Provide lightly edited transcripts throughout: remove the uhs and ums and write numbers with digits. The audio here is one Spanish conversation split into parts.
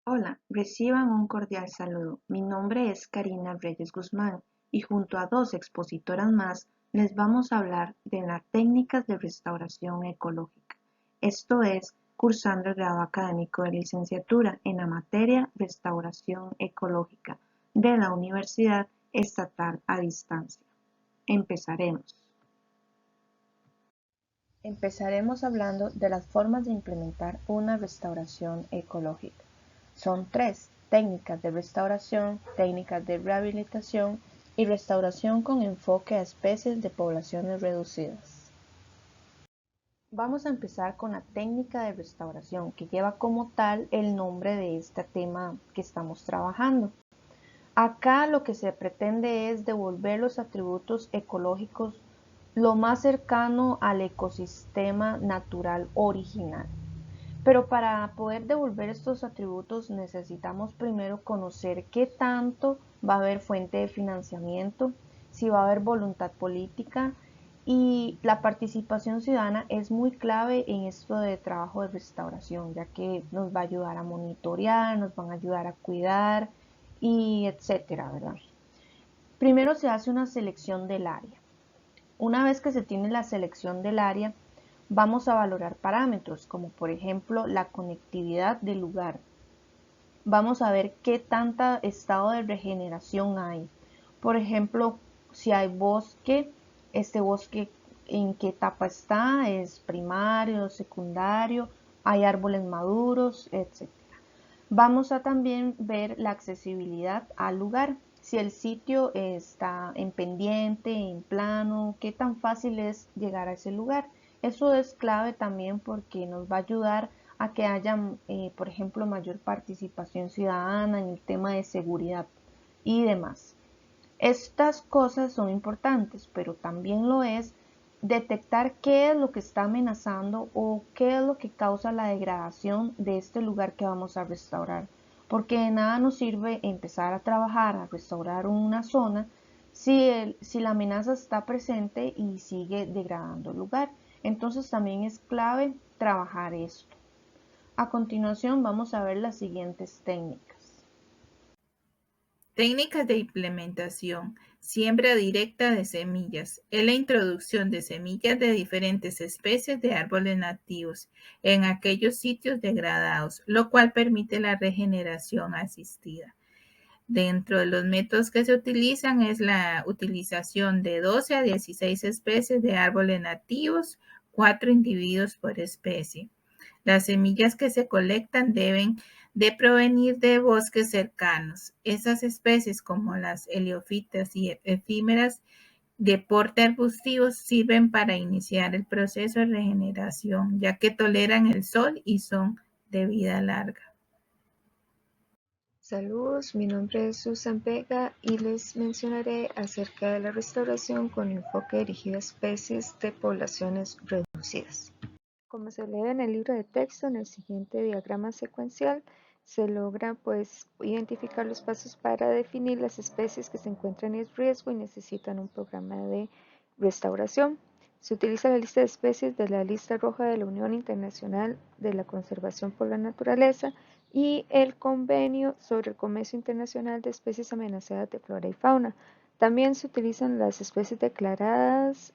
Hola, reciban un cordial saludo. Mi nombre es Karina Reyes Guzmán y junto a dos expositoras más les vamos a hablar de las técnicas de restauración ecológica. Esto es, cursando el grado académico de licenciatura en la materia Restauración Ecológica de la Universidad Estatal a Distancia. Empezaremos. Empezaremos hablando de las formas de implementar una restauración ecológica. Son tres: técnicas de restauración, técnicas de rehabilitación y restauración con enfoque a especies de poblaciones reducidas. Vamos a empezar con la técnica de restauración, que lleva como tal el nombre de este tema que estamos trabajando. Acá lo que se pretende es devolver los atributos ecológicos lo más cercano al ecosistema natural original. Pero para poder devolver estos atributos necesitamos primero conocer qué tanto va a haber fuente de financiamiento, si va a haber voluntad política, y la participación ciudadana es muy clave en esto de trabajo de restauración, ya que nos va a ayudar a monitorear, nos van a ayudar a cuidar y etcétera, ¿verdad? Primero se hace una selección del área. Una vez que se tiene la selección del área, vamos a valorar parámetros como por ejemplo la conectividad del lugar. Vamos a ver qué tanta estado de regeneración hay. Por ejemplo, si hay bosque, este bosque en qué etapa está, es primario, secundario, hay árboles maduros, etc. Vamos a también ver la accesibilidad al lugar, si el sitio está en pendiente, en plano, qué tan fácil es llegar a ese lugar. Eso es clave también porque nos va a ayudar a que haya, por ejemplo, mayor participación ciudadana en el tema de seguridad y demás. Estas cosas son importantes, pero también lo es detectar qué es lo que está amenazando o qué es lo que causa la degradación de este lugar que vamos a restaurar. Porque de nada nos sirve empezar a trabajar, a restaurar una zona si la amenaza está presente y sigue degradando el lugar. Entonces también es clave trabajar esto. A continuación vamos a ver las siguientes técnicas. Técnicas de implementación. Siembra directa de semillas. Es la introducción de semillas de diferentes especies de árboles nativos en aquellos sitios degradados, lo cual permite la regeneración asistida. Dentro de los métodos que se utilizan es la utilización de 12 a 16 especies de árboles nativos, 4 individuos por especie. Las semillas que se colectan deben de provenir de bosques cercanos. Esas especies como las heliofitas y efímeras de porte arbustivo sirven para iniciar el proceso de regeneración, ya que toleran el sol y son de vida larga. Saludos, mi nombre es Susan Vega y les mencionaré acerca de la restauración con enfoque dirigido a especies de poblaciones reducidas. Como se lee en el libro de texto, en el siguiente diagrama secuencial se logra identificar los pasos para definir las especies que se encuentran en riesgo y necesitan un programa de restauración. Se utiliza la lista de especies de la lista roja de la Unión Internacional de la Conservación por la Naturaleza y el Convenio sobre el Comercio Internacional de Especies Amenazadas de Flora y Fauna. También se utilizan las especies declaradas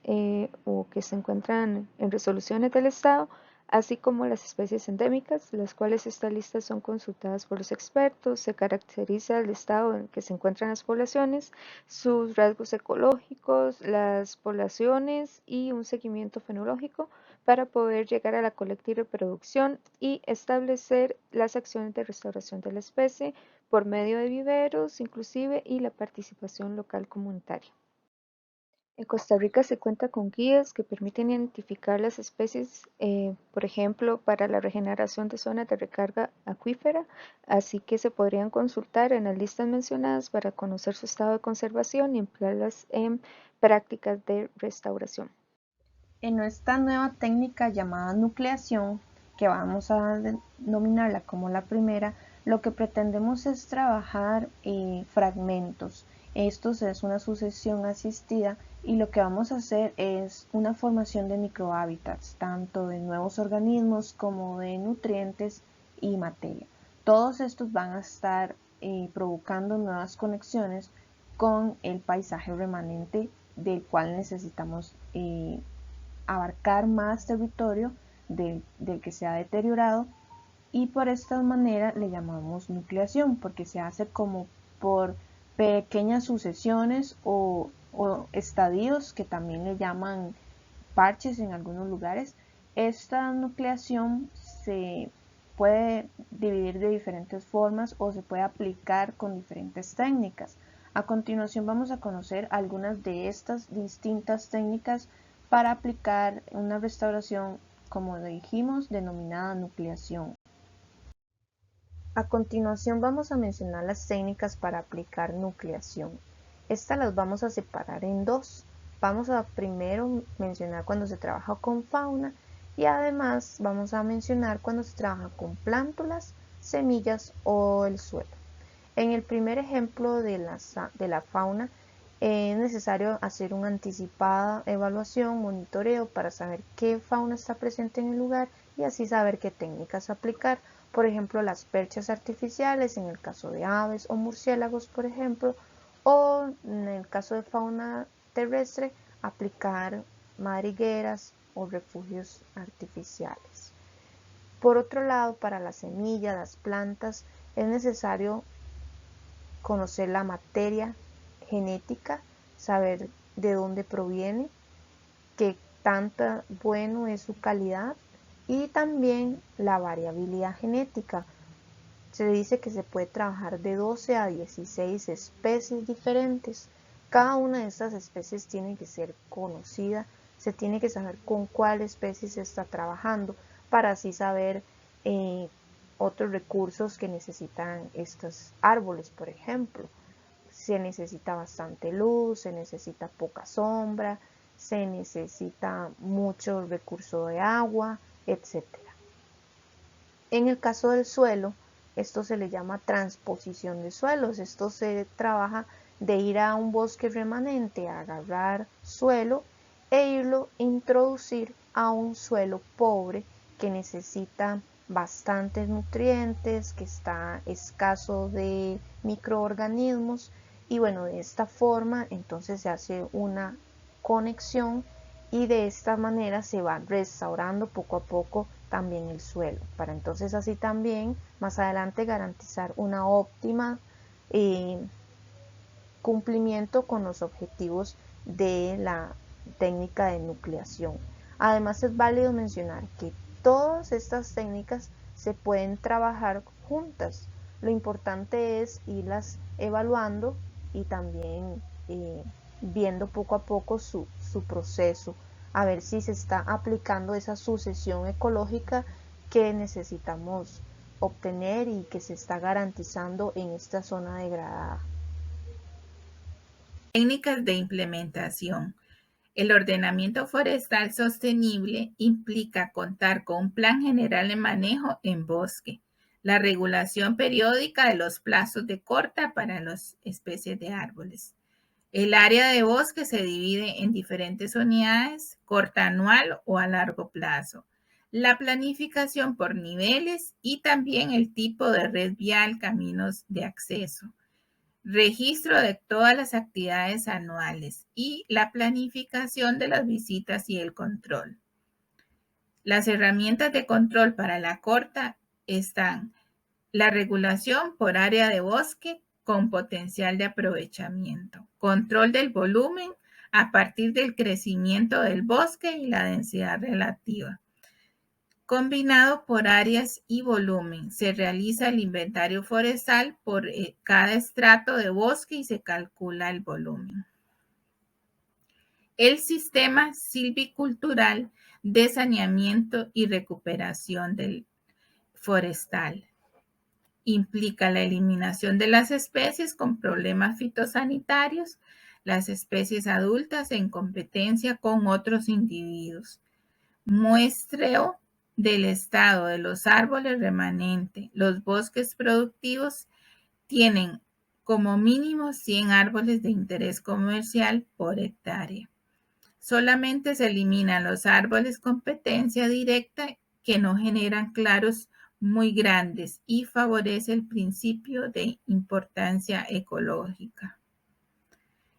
o que se encuentran en resoluciones del Estado, así como las especies endémicas, las cuales estas listas son consultadas por los expertos. Se caracteriza el estado en que se encuentran las poblaciones, sus rasgos ecológicos, las poblaciones y un seguimiento fenológico para poder llegar a la colecta y reproducción y establecer las acciones de restauración de la especie por medio de viveros inclusive y la participación local comunitaria. En Costa Rica se cuenta con guías que permiten identificar las especies, por ejemplo, para la regeneración de zonas de recarga acuífera, así que se podrían consultar en las listas mencionadas para conocer su estado de conservación y emplearlas en prácticas de restauración. En esta nueva técnica llamada nucleación, que vamos a denominarla como la primera, lo que pretendemos es trabajar fragmentos. Estos es una sucesión asistida y lo que vamos a hacer es una formación de microhábitats, tanto de nuevos organismos como de nutrientes y materia. Todos estos van a estar provocando nuevas conexiones con el paisaje remanente del cual necesitamos abarcar más territorio del que se ha deteriorado, y por esta manera le llamamos nucleación porque se hace como por pequeñas sucesiones o estadios que también le llaman parches en algunos lugares. Esta nucleación se puede dividir de diferentes formas o se puede aplicar con diferentes técnicas. A continuación vamos a conocer algunas de estas distintas técnicas para aplicar una restauración, como dijimos, denominada nucleación. A continuación vamos a mencionar las técnicas para aplicar nucleación. Estas las vamos a separar en dos. Vamos a primero mencionar cuando se trabaja con fauna y además vamos a mencionar cuando se trabaja con plántulas, semillas o el suelo. En el primer ejemplo de la fauna es necesario hacer una anticipada evaluación, monitoreo para saber qué fauna está presente en el lugar y así saber qué técnicas aplicar. Por ejemplo, las perchas artificiales en el caso de aves o murciélagos, por ejemplo, o en el caso de fauna terrestre, aplicar madrigueras o refugios artificiales. Por otro lado, para las semillas, las plantas, es necesario conocer la materia genética, saber de dónde proviene, qué tanta bueno es su calidad y también la variabilidad genética. Se dice que se puede trabajar de 12 a 16 especies diferentes. Cada una de estas especies tiene que ser conocida, se tiene que saber con cuál especie se está trabajando para así saber otros recursos que necesitan estos árboles, por ejemplo. Se necesita bastante luz, se necesita poca sombra, se necesita mucho recurso de agua, etc. En el caso del suelo, esto se le llama transposición de suelos. Esto se trabaja de ir a un bosque remanente, a agarrar suelo e irlo a introducir a un suelo pobre que necesita bastantes nutrientes, que está escaso de microorganismos, y bueno, de esta forma entonces se hace una conexión y de esta manera se va restaurando poco a poco también el suelo, para entonces así también más adelante garantizar una óptima cumplimiento con los objetivos de la técnica de nucleación. Además es válido mencionar que todas estas técnicas se pueden trabajar juntas. Lo importante es irlas evaluando y también viendo poco a poco su proceso, a ver si se está aplicando esa sucesión ecológica que necesitamos obtener y que se está garantizando en esta zona degradada. Técnicas de implementación. El ordenamiento forestal sostenible implica contar con un plan general de manejo en bosque, la regulación periódica de los plazos de corta para las especies de árboles. El área de bosque se divide en diferentes unidades, corta anual o a largo plazo. La planificación por niveles y también el tipo de red vial, caminos de acceso. Registro de todas las actividades anuales y la planificación de las visitas y el control. Las herramientas de control para la corta están la regulación por área de bosque con potencial de aprovechamiento, control del volumen a partir del crecimiento del bosque y la densidad relativa. Combinado por áreas y volumen, se realiza el inventario forestal por cada estrato de bosque y se calcula el volumen. El sistema silvicultural de saneamiento y recuperación del forestal implica la eliminación de las especies con problemas fitosanitarios, las especies adultas en competencia con otros individuos. Muestreo del estado de los árboles remanente. Los bosques productivos tienen como mínimo 100 árboles de interés comercial por hectárea. Solamente se eliminan los árboles competencia directa que no generan claros muy grandes y favorece el principio de importancia ecológica.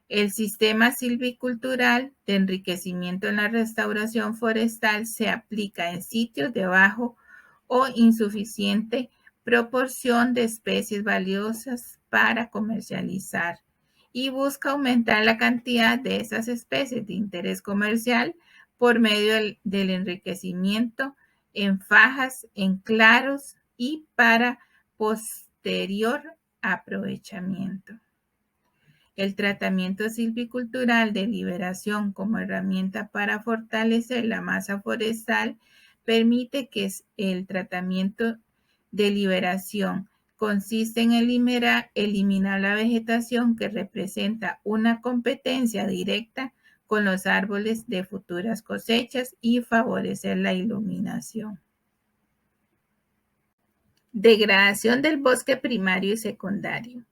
El sistema silvicultural de enriquecimiento en la restauración forestal se aplica en sitios de bajo o insuficiente proporción de especies valiosas para comercializar y busca aumentar la cantidad de esas especies de interés comercial por medio del enriquecimiento en fajas, en claros y para posterior aprovechamiento. El tratamiento silvicultural de liberación como herramienta para fortalecer la masa forestal permite que el tratamiento de liberación consiste en eliminar la vegetación que representa una competencia directa con los árboles de futuras cosechas y favorecer la iluminación. Degradación del bosque primario y secundario.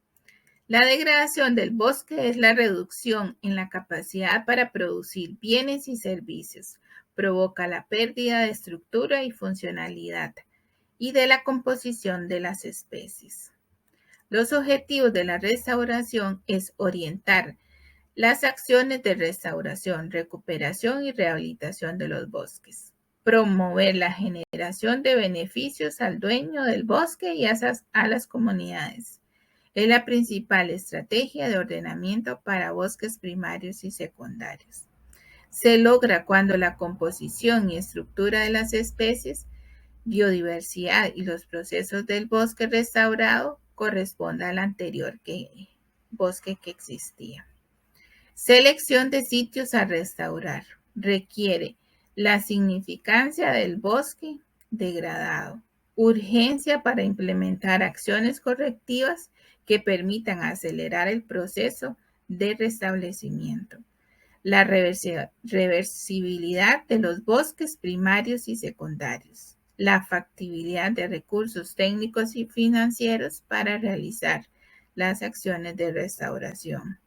La degradación del bosque es la reducción en la capacidad para producir bienes y servicios. Provoca la pérdida de estructura y funcionalidad y de la composición de las especies. Los objetivos de la restauración es orientar las acciones de restauración, recuperación y rehabilitación de los bosques. Promover la generación de beneficios al dueño del bosque y a las comunidades. Es la principal estrategia de ordenamiento para bosques primarios y secundarios. Se logra cuando la composición y estructura de las especies, biodiversidad y los procesos del bosque restaurado corresponda al anterior bosque que existía. Selección de sitios a restaurar. Requiere la significancia del bosque degradado, urgencia para implementar acciones correctivas que permitan acelerar el proceso de restablecimiento, la reversibilidad de los bosques primarios y secundarios, la factibilidad de recursos técnicos y financieros para realizar las acciones de restauración.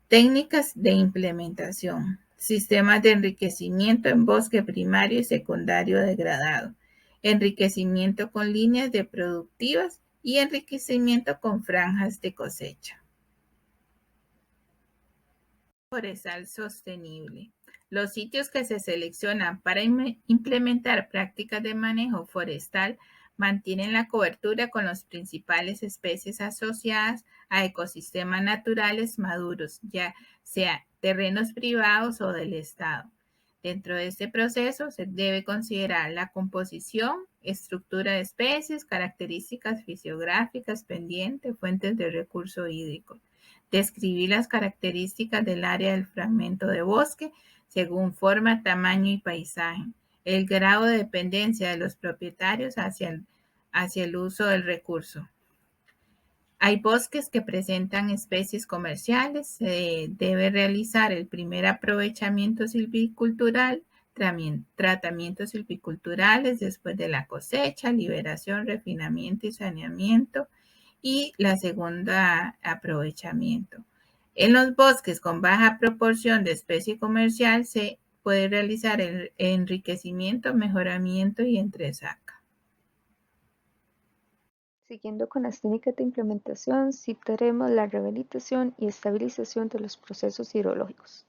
Técnicas de implementación. Sistemas de enriquecimiento en bosque primario y secundario degradado. Enriquecimiento con líneas de productivas y enriquecimiento con franjas de cosecha. Forestal sostenible. Los sitios que se seleccionan para implementar prácticas de manejo forestal mantienen la cobertura con las principales especies asociadas a ecosistemas naturales maduros, ya sea terrenos privados o del Estado. Dentro de este proceso se debe considerar la composición, estructura de especies, características fisiográficas, pendientes, fuentes de recurso hídrico. Describir las características del área del fragmento de bosque según forma, tamaño y paisaje. El grado de dependencia de los propietarios hacia el uso del recurso. Hay bosques que presentan especies comerciales. Se debe realizar el primer aprovechamiento silvicultural, tratamientos silviculturales después de la cosecha, liberación, refinamiento y saneamiento, y la segunda aprovechamiento. En los bosques con baja proporción de especie comercial se puede realizar el enriquecimiento, mejoramiento y entresaca. Siguiendo con las técnicas de implementación, citaremos la rehabilitación y estabilización de los procesos hidrológicos.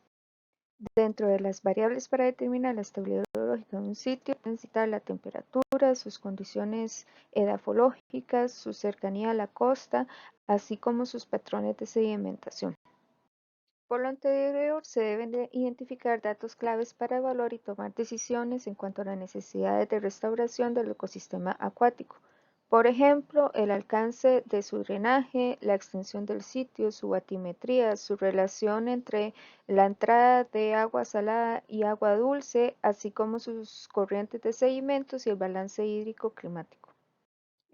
Dentro de las variables para determinar la estabilidad hidrológica de un sitio, pueden citar la temperatura, sus condiciones edafológicas, su cercanía a la costa, así como sus patrones de sedimentación. Por lo anterior, se deben de identificar datos claves para evaluar y tomar decisiones en cuanto a las necesidades de restauración del ecosistema acuático. Por ejemplo, el alcance de su drenaje, la extensión del sitio, su batimetría, su relación entre la entrada de agua salada y agua dulce, así como sus corrientes de sedimentos y el balance hídrico climático.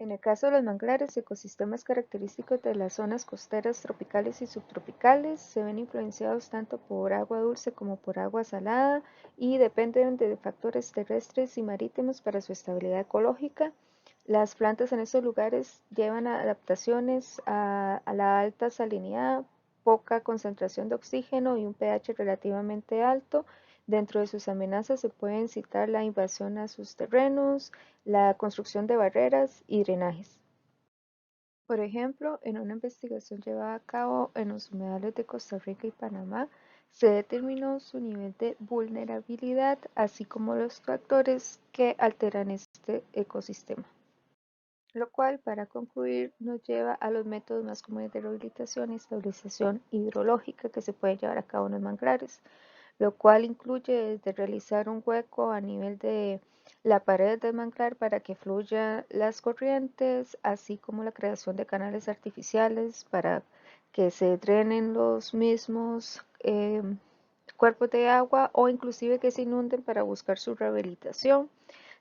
En el caso de los manglares, ecosistemas característicos de las zonas costeras tropicales y subtropicales se ven influenciados tanto por agua dulce como por agua salada y dependen de factores terrestres y marítimos para su estabilidad ecológica. Las plantas en estos lugares llevan adaptaciones a la alta salinidad, poca concentración de oxígeno y un pH relativamente alto, Dentro de sus amenazas se pueden citar la invasión a sus terrenos, la construcción de barreras y drenajes. Por ejemplo, en una investigación llevada a cabo en los humedales de Costa Rica y Panamá, se determinó su nivel de vulnerabilidad, así como los factores que alteran este ecosistema. Lo cual, para concluir, nos lleva a los métodos más comunes de rehabilitación y estabilización hidrológica que se pueden llevar a cabo en los manglares, lo cual incluye desde realizar un hueco a nivel de la pared del manglar para que fluyan las corrientes, así como la creación de canales artificiales para que se drenen los mismos cuerpos de agua o inclusive que se inunden para buscar su rehabilitación.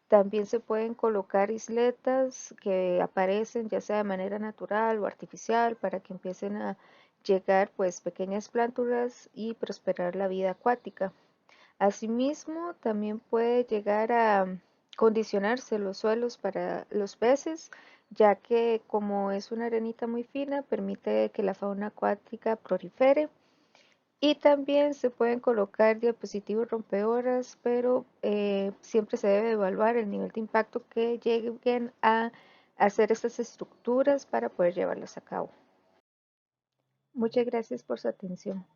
También se pueden colocar isletas que aparecen ya sea de manera natural o artificial para que empiecen a llegar pues pequeñas plántulas y prosperar la vida acuática. Asimismo, también puede llegar a condicionarse los suelos para los peces, ya que como es una arenita muy fina, permite que la fauna acuática prolifere. Y también se pueden colocar dispositivos rompeolas, pero siempre se debe evaluar el nivel de impacto que lleguen a hacer estas estructuras para poder llevarlas a cabo. Muchas gracias por su atención.